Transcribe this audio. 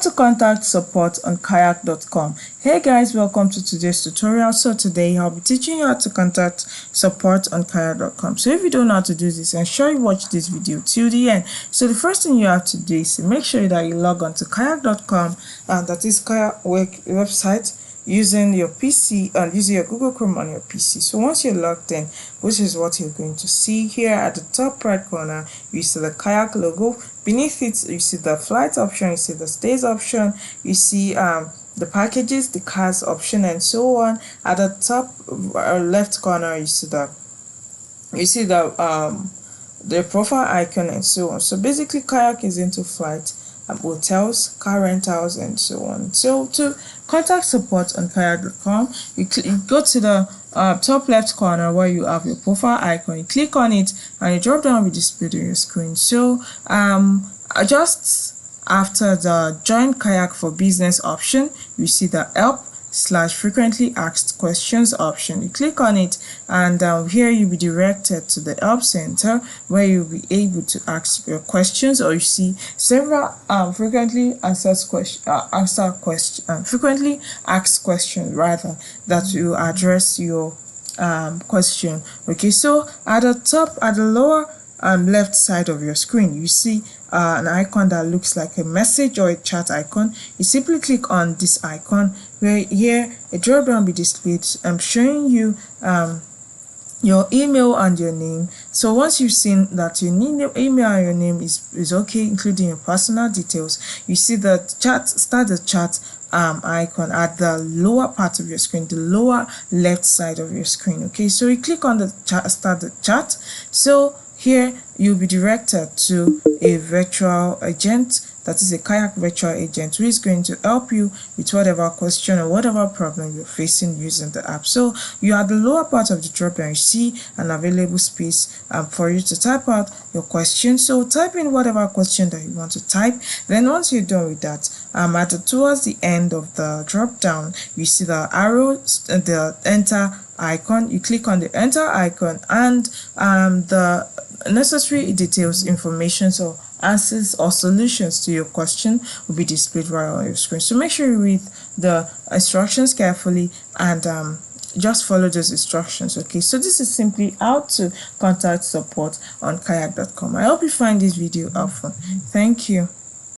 to contact support on kayak.com. Hey guys, welcome to today's tutorial. So today I'll be teaching you how to contact support on kayak.com. So if you don't know how to do this, ensure you watch this video till the end. So the first thing you have to do is make sure that you log on to kayak.com, and that is Kayak website, using your PC and using your Google Chrome on your PC. So once you're logged in, which is what you're going to see here at the top right corner, you see the Kayak logo. Beneath it, you see the flight option, you see the stays option, you see the packages, the cars option, and so on. At the top left corner, you see the profile icon and so on. So basically, Kayak is into flight, hotels, car rentals, and so on. So to contact support on kayak.com, you go to the top left corner where you have your profile icon. You click on it and your drop down will be displayed on your screen. So just after the join Kayak for business option, you see the help/frequently asked questions option. You click on it, and here you'll be directed to the help center where you'll be able to ask your questions, or you see several frequently asked questions rather, that will address your question. Okay, so at the lower left side of your screen, you see an icon that looks like a message or a chat icon. You simply click on this icon, where here a drop down will be displayed. I'm showing you your email and your name. So once you've seen that your email and your name is okay, including your personal details, you see the start the chat icon at the lower part of your screen, the lower left side of your screen. Okay, so you click on the start the chat. So here you'll be directed to a virtual agent, that is a Kayak virtual agent, who is going to help you with whatever question or whatever problem you're facing using the app. So you are at the lower part of the drop down, you see an available space for you to type out your question. So type in whatever question that you want to type. Then once you're done with that, towards the end of the drop down, you see the arrow, the enter icon. You click on the enter icon, and the necessary details, information, so answers or solutions to your question will be displayed right on your screen. So make sure you read the instructions carefully and just follow those instructions. Okay, so this is simply how to contact support on kayak.com. I hope you find this video helpful. Thank you.